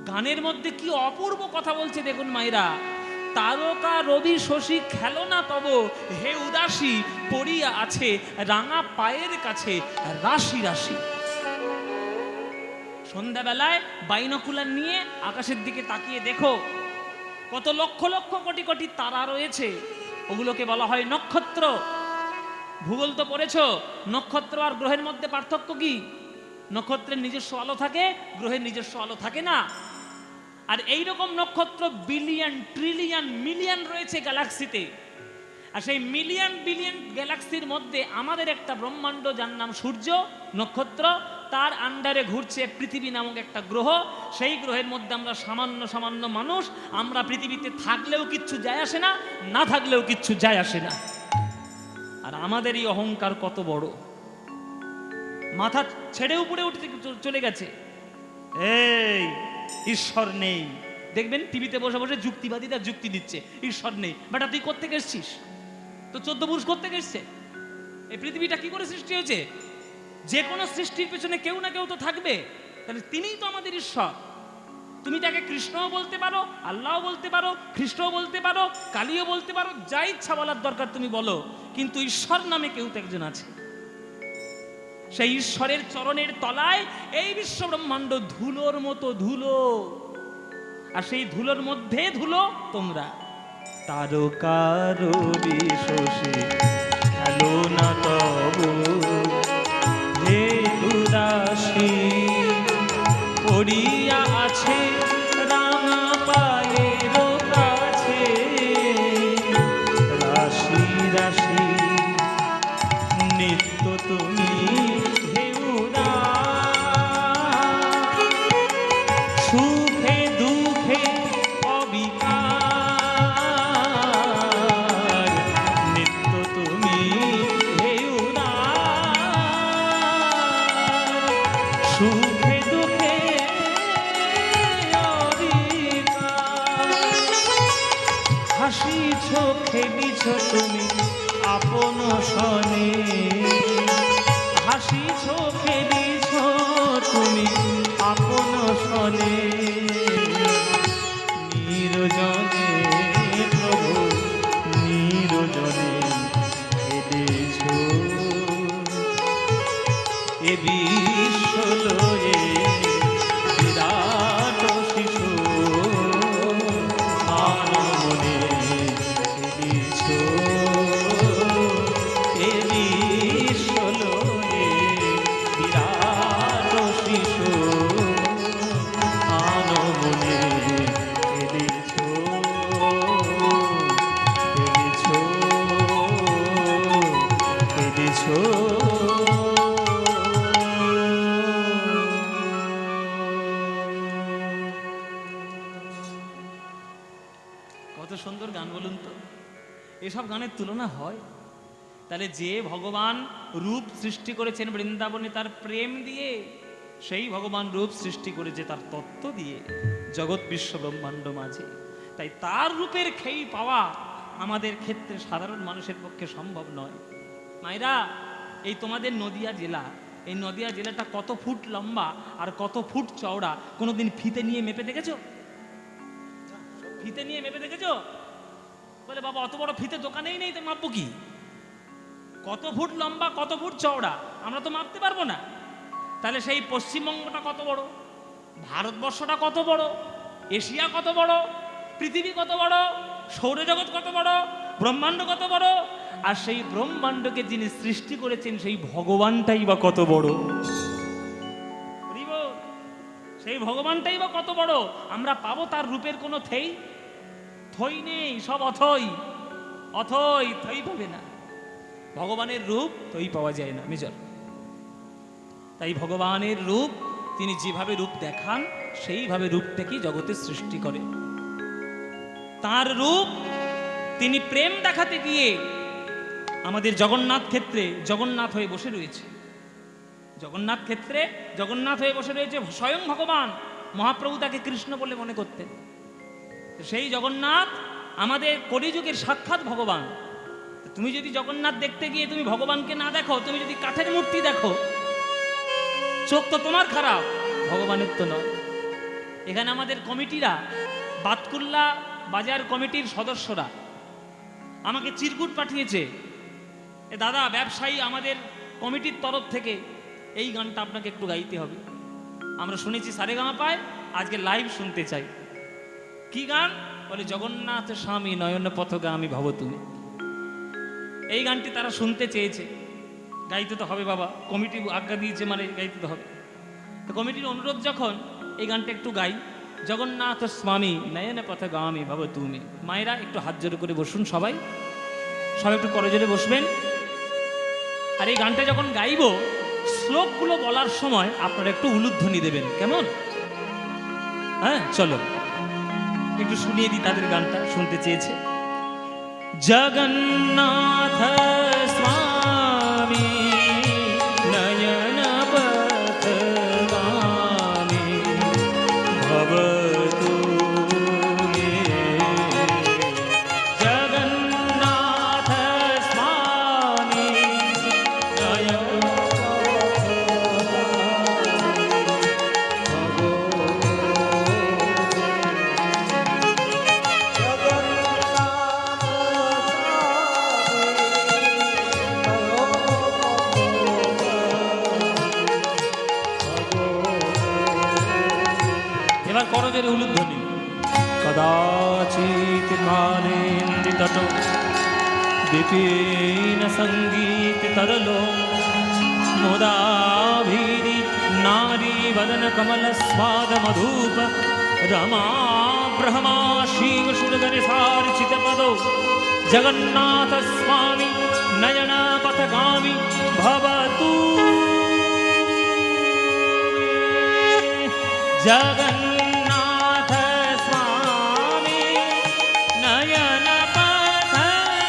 গানের মধ্যে কি অপূর্ব কথা বলছে দেখুন মায়েরা। তারকা রবি শশী খেলো না তব, হে উদাসী পড়িয়া আছে রাঙা পায়ের কাছে রাশি রাশি। সন্ধ্যাবেলায় বাইনোকুলার নিয়ে আকাশের দিকে তাকিয়ে দেখো, কত লক্ষ লক্ষ কোটি কোটি তারা রয়েছে, ওগুলোকে বলা হয় নক্ষত্র। ভূগোল তো পড়েছ, নক্ষত্র আর গ্রহের মধ্যে পার্থক্য কি? নক্ষত্রের নিজস্ব আলো থাকে, গ্রহের নিজস্ব আলো থাকে না। আর এই রকম নক্ষত্র বিলিয়ন ট্রিলিয়ন মিলিয়ন রয়েছে গ্যালাক্সিতে। আর সেই মিলিয়ন বিলিয়ন গ্যালাক্সির মধ্যে আমাদের একটা ব্রহ্মাণ্ড, যার নাম সূর্য নক্ষত্র, তার আন্ডারে ঘুরছে পৃথিবী নামক একটা গ্রহ। সেই গ্রহের মধ্যে আমরা সামান্য সামান্য মানুষ। আমরা পৃথিবীতে থাকলেও কিচ্ছু যায় আসে না, না থাকলেও কিচ্ছু যায় আসে না। আর আমাদের এই অহংকার কত বড়, মাথা ছেড়ে উপরে উঠে চলে গেছে। এই ঈশ্বর নেই, দেখবেন টিভিতে বসে বসে যুক্তিবাদীরা যুক্তি দিচ্ছে ঈশ্বর নেই। বেটা তুই কোত্থেকে এসছিস? তো 14 পুরুষ কোত্থেকে এসছে? এই পৃথিবীটা কি করে সৃষ্টি হয়েছে? যে কোনো সৃষ্টির পেছনে কেউ না কেউ তো থাকবে, তাহলে তিনিই তো আমাদের ঈশ্বর। তুমি তাকে কৃষ্ণও বলতে পারো, আল্লাহও বলতে পারো, খ্রিস্টও বলতে পারো, কালীও বলতে পারো, যা ইচ্ছা বলার দরকার তুমি বলো, কিন্তু ঈশ্বর নামে কেউ তো একজন আছে। সেই ঈশ্বরের চরণের তলায় এই বিশ্ব ব্রহ্মাণ্ড ধুলোর মতো ধুলো, আর সেই ধুলোর মধ্যে ধুলো তোমরা। তারকা রবি শশী খেলো না তব, হে উদাসী পড়িয়া আছে রাঙা পায়ের কাছে রাশি রাশি নিত্য তুমি হে উদাস, সুখে দুঃখে অবিকার নিত্য তুমি হে উদাস, সুখে দুঃখে অবিকার। হাসিছ খেলিছ তুমি আপন সনে, হাসিছ খেলিছ তুমি আপন সনে, নিরজনে প্রভু নিরজনে খেলেছ এ বিশ্ব লয়ে বিরাট শিশু আনমনে খেলেছ এ বিশ্ব লয়ে বিরাট শিশু আনমনে খেলেছ খেলেছ খেলেছ। কত সুন্দর গান বলুন তো, এসব গানের তুলনা হয়? তাহলে যে ভগবান রূপ সৃষ্টি করেছেন বৃন্দাবনে তার প্রেম দিয়ে, সেই ভগবান রূপ সৃষ্টি করেছে তার তত্ত্ব দিয়ে জগৎ বিশ্ব ব্রহ্মাণ্ড মাঝে। তাই তার রূপের খেই পাওয়া আমাদের ক্ষেত্রে সাধারণ মানুষের পক্ষে সম্ভব নয়। মায়েরা, এই তোমাদের নদিয়া জেলা, এই নদিয়া জেলাটা কত ফুট লম্বা আর কত ফুট চওড়া কোনোদিন ফিতে নিয়ে মেপে দেখেছো? ফিতে নিয়ে মেপে দেখেছো? বলে বাবা অত বড় ফিতে দোকানেই নেই, তো মাপবো কি? কত ফুট লম্বা, কত ফুট চওড়া আমরা তো মাপতে পারবো না। তাহলে সেই পশ্চিমবঙ্গটা কত বড়, ভারতবর্ষটা কত বড়, এশিয়া কত বড়, পৃথিবী কত বড়, সৌরজগৎ কত বড়, ব্রহ্মাণ্ড কত বড়, আর সেই ব্রহ্মাণ্ডকে যিনি সৃষ্টি করেছেন সেই ভগবানটাই বা কত বড়। সেই ভগবানটাই বা কত বড়। আমরা পাবো তার রূপের কোনো থই নেই, সব অথই অথই, থই পাবে না। ভগবানের রূপ থই পাওয়া যায় না মেজর। তাই ভগবানের রূপ তিনি যেভাবে রূপ দেখান সেইভাবে রূপ থেকেই জগতের সৃষ্টি করে। তার রূপ তিনি প্রেম দেখাতে গিয়ে আমাদের জগন্নাথ ক্ষেত্রে জগন্নাথ হয়ে বসে রয়েছে। জগন্নাথ ক্ষেত্রে জগন্নাথ হয়ে বসে রয়েছে স্বয়ং ভগবান। মহাপ্রভু তাকে কৃষ্ণ বলে মনে করতেন। সেই জগন্নাথ আমাদের কলিযুগের সাক্ষাৎ ভগবান। তুমি যদি জগন্নাথ দেখতে গিয়ে তুমি ভগবানকে না দেখো, তুমি যদি কাঠের মূর্তি দেখো, চোখ তো তোমার খারাপ, ভগবানের তো নয়। এখানে আমাদের কমিটিরা, বাতকুল্লা বাজার কমিটির সদস্যরা আমাকে চিরকুট পাঠিয়েছে, এ দাদা ব্যবসায়ী আমাদের কমিটির তরফ থেকে এই গানটা আপনাকে একটু গাইতে হবে। আমরা শুনেছি সারেগামাপায়, আজকে লাইভ শুনতে চাই। কি গান? বলে জগন্নাথ স্বামী নয়ন পথগামী ভব তুমি। এই গানটি তারা শুনতে চেয়েছে, গাইতে তো হবে বাবা, কমিটি আজ্ঞা দিয়েছে মানে গাইতে তো হবে। তো কমিটির অনুরোধ যখন, এই গানটা একটু গাই। জগন্নাথ স্বামী নয়ন পথগামী ভব তুমি। মায়েরা একটু হাত জোড়ে করে বসুন, সবাই সবাই একটু করজোরে বসবেন। আর এই গানটা যখন গাইব, শ্লোকগুলো বলার সময় আপনারা একটু উলুধ্বনি দেবেন, কেমন? হ্যাঁ, চলো একটু শুনিয়ে দিই, তাদের গানটা শুনতে চেয়েছে। জগন্নাথ স্বামী নয়ন পথগামী ভব তুমি। জগন্নাথ স্বামী নয়ন এবার করজোরে উলুধ্বনি। কদাচিৎ মালেন্দিতট বিপিন সঙ্গীত তরলো মুদাভিরি নারী বদন কমল স্বাদ মধুপ রমা ব্রহ্মা শিব সুরগণ সার্চিত পদো জগন্নাথ স্বামী নয়ন পথগামী ভবতু। জগন্নাথ স্বামী নয়ন পথগামী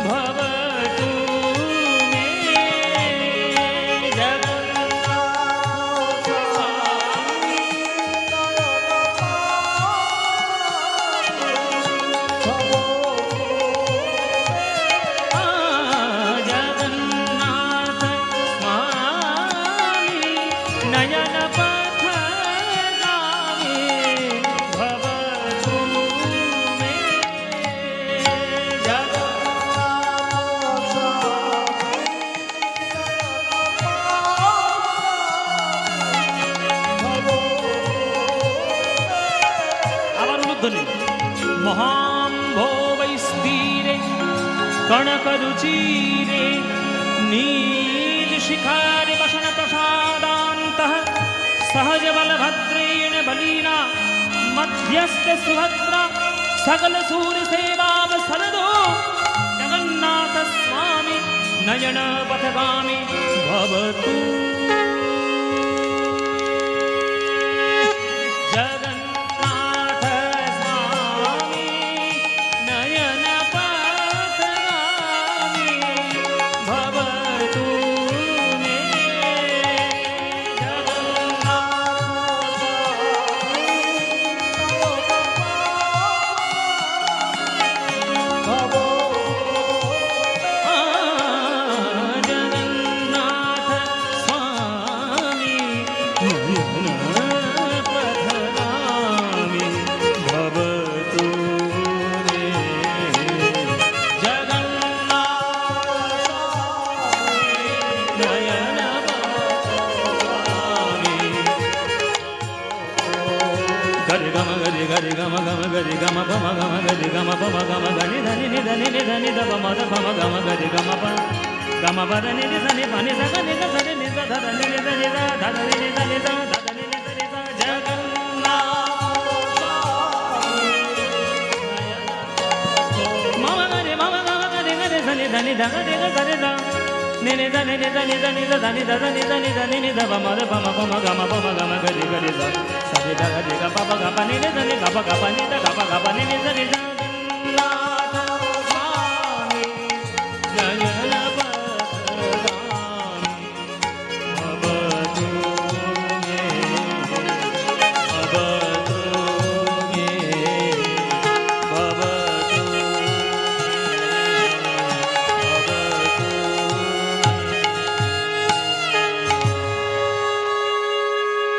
ভবতু মে। জগন্নাথ স্বামী জগন্নাথ স্বামী নয়ন পথগামী ভবতু মে। আবার উলুধ্বনি। মহাম্ভো বৈস্তীরে কনক রুচিরে নীল শিখারে বসন প্রসাদান্তঃ सहज बलभद्रेण बलीना मध्यस्थ सुभद्रा सकल सूर सेवा सरदो जगन्नाथ स्वामी नयन पथगामी भवतु। जगन्नाथ स्वामी नयन पथगामी भवतु मे। Gari gama gari gari gama gama gari gama pama gama gari gama pama gama gani dhani ni dhani ni dhani da pama da pama gama gari gama pa gama pa dhani ni dhani pani sa gani da dhani ni sa dhani ni dhani da dhani ni dhani da dhani ni dhani da Jagannath mama gari gari dhani dhani da gari gari da nene dhani ni dhani dhani da dhani da dhani dhani dhani ni da pama da pama pama gama gari gari da Sadi da gari ga papa ga pani ni dhani ga pa ni da ga pa ni ni dhani da Jagannatha Swami Nayana Pathagami Bhavatu me Bhavatu me Bhavatu me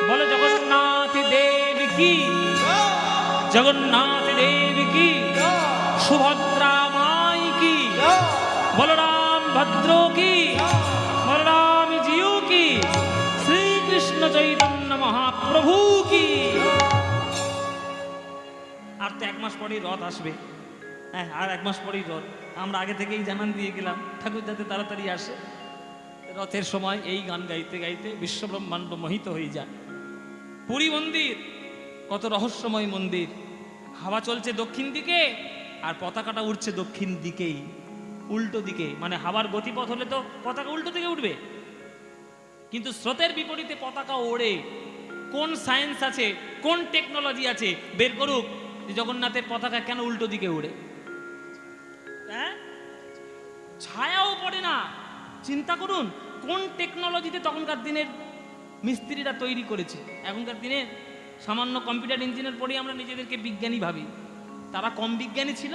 Bolo Jagannath কি, জগন্নাথ দেব কি, সুভদ্রা মাই কি, বলরাম ভদ্র কি, বলরাম জিউ কি, শ্রীকৃষ্ণ চৈতন্য মহাপ্রভু কি। আর তো 1 মাস পরেই রথ আসবে। হ্যাঁ, আর 1 মাস পরেই রথ। আমরা আগে থেকেই জানান দিয়ে গেলাম ঠাকুর যাতে তাড়াতাড়ি আসে। রথের সময় এই গান গাইতে গাইতে বিশ্বব্রহ্মাণ্ড মোহিত হয়ে যায়। পুরী মন্দির কত রহস্যময় মন্দির। হাওয়া চলছে দক্ষিণ দিকে আর পতাকাটা উঠছে দক্ষিণ দিকেই, উল্টো দিকে। মানে হাওয়ার গতিপথ হলে তো পতাকা উল্টো দিকে উঠবে, কিন্তু স্রোতের বিপরীতে পতাকা ওড়ে। কোন সায়েন্স আছে, কোন টেকনোলজি আছে, বের করুক যে জগন্নাথের পতাকা কেন উল্টো দিকে উড়ে। হ্যাঁ, ছায়াও পড়ে না। চিন্তা করুন কোন টেকনোলজিতে তখনকার দিনের মিস্ত্রিরা তৈরি করেছে। এখনকার দিনে সামান্য কম্পিউটার ইঞ্জিনিয়ার পড়ে আমরা নিজেদেরকে বিজ্ঞানী ভাবি। তারা কম বিজ্ঞানী ছিল?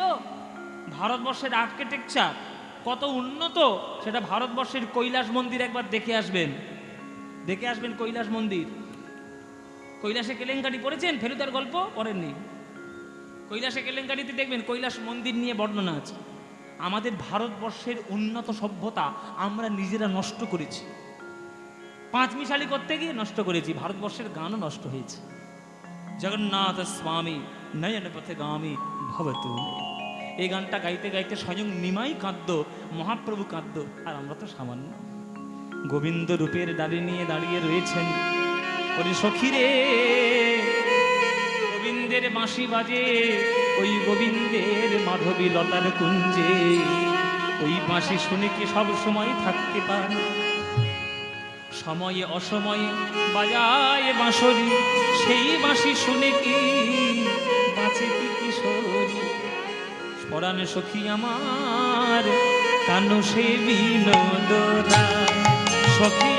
ভারতবর্ষের আর্কিটেকচার কত উন্নত সেটা ভারতবর্ষের কৈলাস মন্দির একবার দেখে আসবেন। দেখে আসবেন কৈলাস মন্দির। কৈলাসে কেলেঙ্কারি পড়েছেন? ফেলুদার গল্প পড়েননি? কৈলাসে কেলেঙ্কারিতে দেখবেন কৈলাস মন্দির নিয়ে বর্ণনা আছে। আমাদের ভারতবর্ষের উন্নত সভ্যতা আমরা নিজেরা নষ্ট করেছি, পাঁচমিশালি করতে গিয়ে নষ্ট করেছি। ভারতবর্ষের গানও নষ্ট হয়েছে। জগন্নাথ স্বামী নয়ন পথে গামী ভবতু। এই গানটা গাইতে গাইতে স্বয়ং নিমাই কাঁদ্য, মহাপ্রভু কাঁদ্য, আর আমরা তো সামান্য। গোবিন্দ রূপের ডালি নিয়ে দাঁড়িয়ে রয়েছেন। ওরে সখীরে, গোবিন্দের বাঁশি বাজে ওই গোবিন্দের মাধবী লতার কুঞ্জে। ওই বাঁশি শুনে কি সব সময় থাকতে পারে? সময়ে অসময়ে বাজায় বাঁশরি, সেই বাঁশি শুনে কি বাঁচে কি কিশোরী? পরাণে সখী আমার কানো সে বিনোদনা, সখী